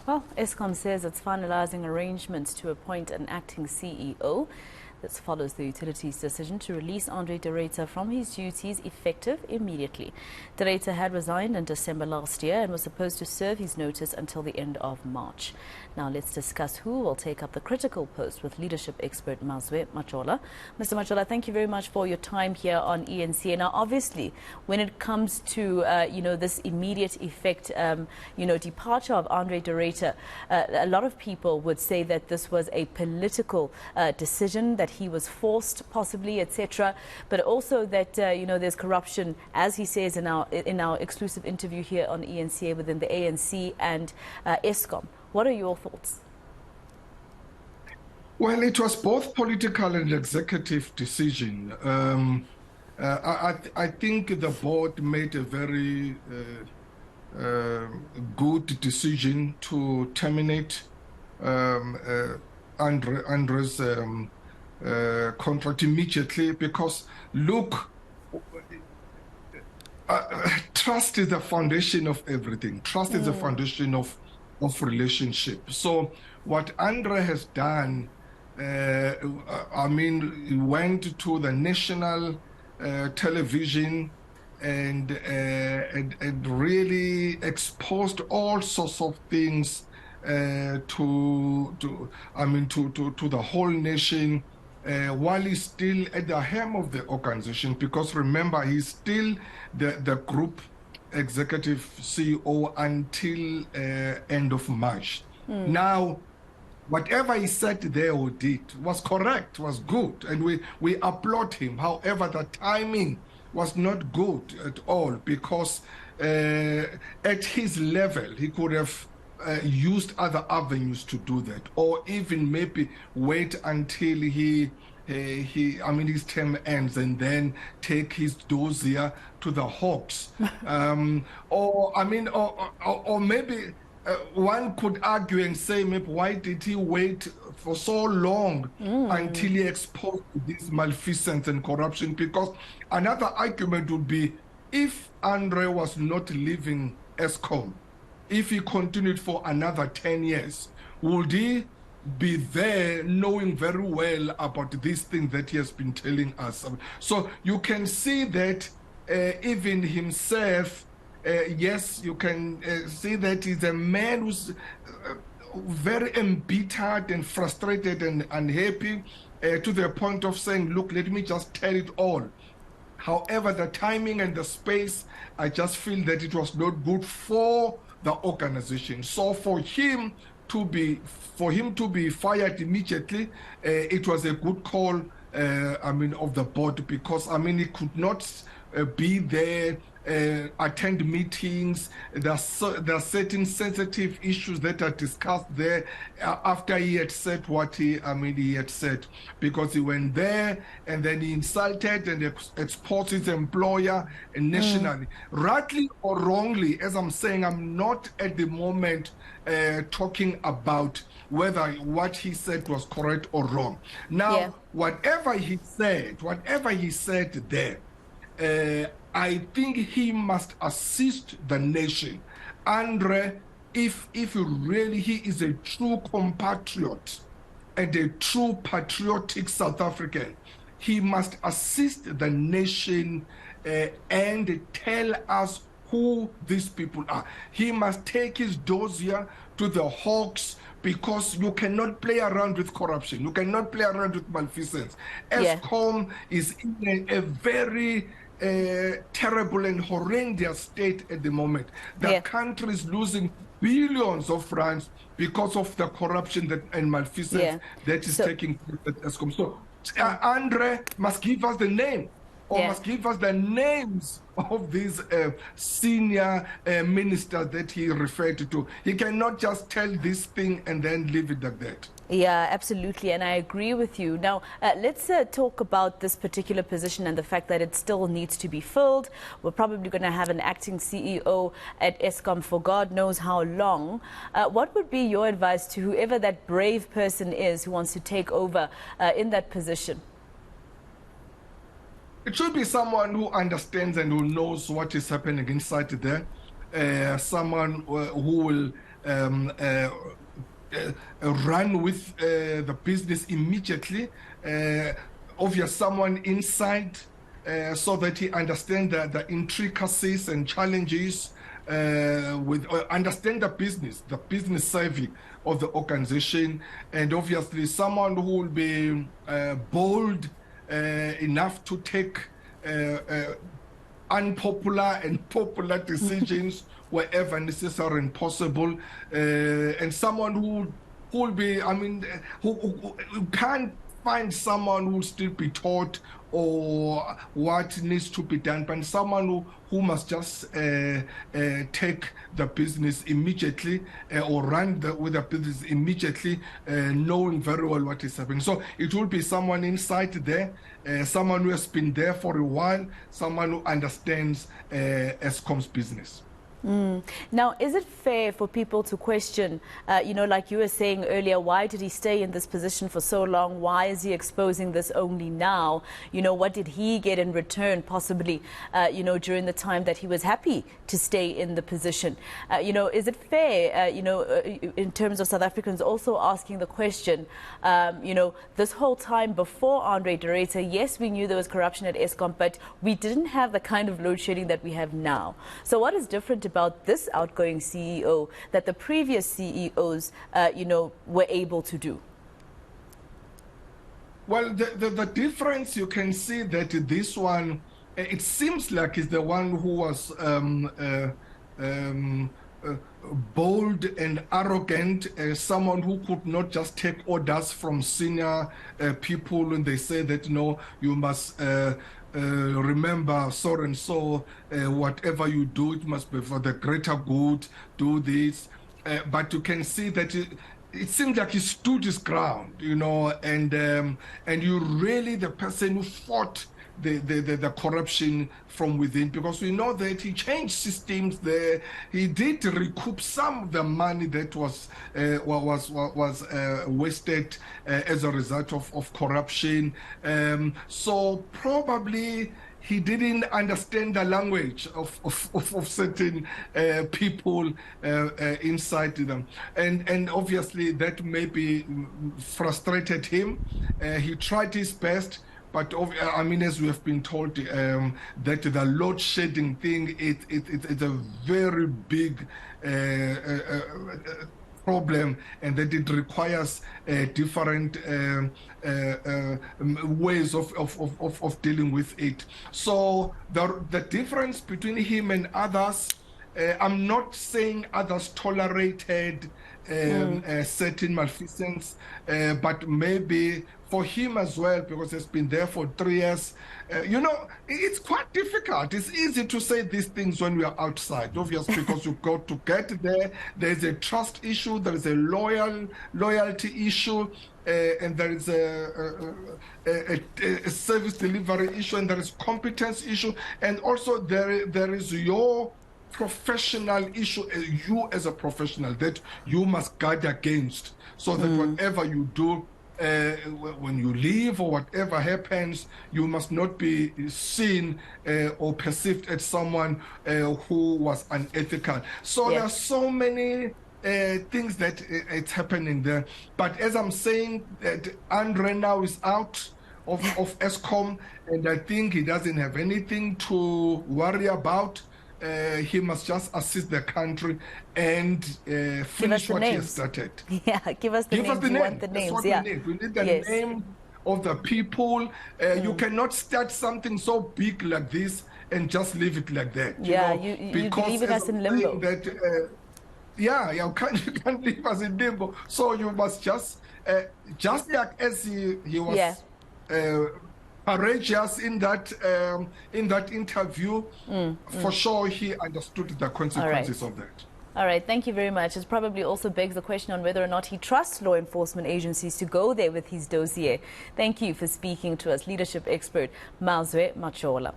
Well, Eskom says it's finalizing arrangements to appoint an acting CEO. This follows the utility's decision to release Andre de Ruyter from his duties effective immediately. De Ruyter had resigned in December last year and was supposed to serve his notice until the end of March. Now let's discuss who will take up the critical post with leadership expert Mazwi Majola. Mr. Majola, thank you very much for your time here on eNCA. Now, obviously, when it comes to this immediate effect, departure of Andre de Ruyter, a lot of people would say that this was a political decision, that he was forced, possibly, etc. But also that there's corruption, as he says in our exclusive interview here on eNCA within the ANC and Eskom. What are your thoughts? Well, it was both political and executive decision. I think the board made a very good decision to terminate Andre's contract immediately because, look, trust is the foundation of everything. Trust is the foundation of relationship. So what Andre has done, he went to the national television and really exposed all sorts of things to the whole nation, while he's still at the helm of the organization, because remember, he's still the group executive CEO until end of March. Now, whatever he said there or did was correct, was good, and we applaud him. However, the timing was not good at all, because at his level, he could have used other avenues to do that, or even maybe wait until his term ends and then take his dossier to the Hawks. Or maybe one could argue and say, maybe why did he wait for so long until he exposed this malfeasance and corruption? Because another argument would be, if Andre was not leaving Eskom, if he continued for another 10 years, would he be there knowing very well about this thing that he has been telling us? So you can see that even himself, yes, you can see that he's a man who's very embittered and frustrated and unhappy, to the point of saying, look, let me just tell it all. However, the timing and the space, I just feel that it was not good for the organization. So for him to be fired immediately, it was a good call, of the board, because he could not be there, attend meetings. There are certain sensitive issues that are discussed there after he had said what he had said, because he went there and then he insulted and exposed his employer nationally. Rightly or wrongly, as I'm saying, I'm not at the moment talking about whether what he said was correct or wrong. Now, whatever he said there, I think he must assist the nation. Andre, if really he is a true compatriot and a true patriotic South African, he must assist the nation and tell us who these people are. He must take his dossier to the Hawks, because you cannot play around with corruption. You cannot play around with malfeasance. Eskom is in a very terrible and horrendous state at the moment. The country is losing billions of rands because of the corruption and malfeasance that is taking place at Eskom. So Andre must give us the name, or must give us the names of these senior ministers that he referred to. He cannot just tell this thing and then leave it like that. Yeah, absolutely, and I agree with you. Now, let's talk about this particular position and the fact that it still needs to be filled. We're probably going to have an acting CEO at Eskom for God knows how long. What would be your advice to whoever that brave person is who wants to take over in that position? It should be someone who understands and who knows what is happening inside there. Someone who will run with the business immediately. Obviously, someone inside so that he understands the intricacies and challenges with understand the business savvy of the organization, and obviously someone who will be bold enough to take unpopular and popular decisions wherever necessary and possible, and someone who will be, I mean, who can't find someone who will still be taught or what needs to be done, but someone who must just take the business immediately or run with the business immediately, knowing very well what is happening. So it will be someone inside there, someone who has been there for a while, someone who understands Eskom's business. Now, is it fair for people to question, like you were saying earlier, why did he stay in this position for so long? Why is he exposing this only now? What did he get in return, possibly, during the time that he was happy to stay in the position? Is it fair, in terms of South Africans also asking the question, this whole time before Andre de Ruyter, yes, we knew there was corruption at Eskom, but we didn't have the kind of load shedding that we have now. So what is different about this outgoing CEO that the previous CEOs, were able to do? Well, the difference, you can see that this one, it seems like is the one who was bold and arrogant, someone who could not just take orders from senior people when they say that, no, you must remember so and so, whatever you do, it must be for the greater good, do this. But you can see that it seems like he stood his ground, and you really the person who fought the corruption from within, because we know that he changed systems there. He did recoup some of the money that was wasted as a result of corruption. So probably he didn't understand the language of certain people inside them. And obviously that maybe frustrated him. He tried his best, but I mean, as we have been told, that the load shedding thing, it's a very big problem, and that it requires different ways of dealing with it. So the difference between him and others, I'm not saying others tolerated certain malfeasance, but maybe for him as well, because he's been there for 3 years. It's quite difficult. It's easy to say these things when we are outside, obviously, because you got to get there. There's a trust issue, there is a loyalty issue, and there is a service delivery issue, and there is competence issue, and also there is your professional issue, you as a professional, that you must guard against, so that whatever you do, when you leave or whatever happens, you must not be seen or perceived as someone who was unethical. So there are so many things that it's happening there. But as I'm saying, that Andre now is out of Eskom, and I think he doesn't have anything to worry about. He must just assist the country and finish what he has started. Yeah, give us the names. We want the names. That's what we need. We need the name of the people. You cannot start something so big like this and just leave it like that. You're leaving us in limbo. You can't leave us in limbo. So you must just like as he was courageous in that interview, for sure he understood the consequences of that. All right, thank you very much. It probably also begs the question on whether or not he trusts law enforcement agencies to go there with his dossier. Thank you for speaking to us, leadership expert Mazwi Majola.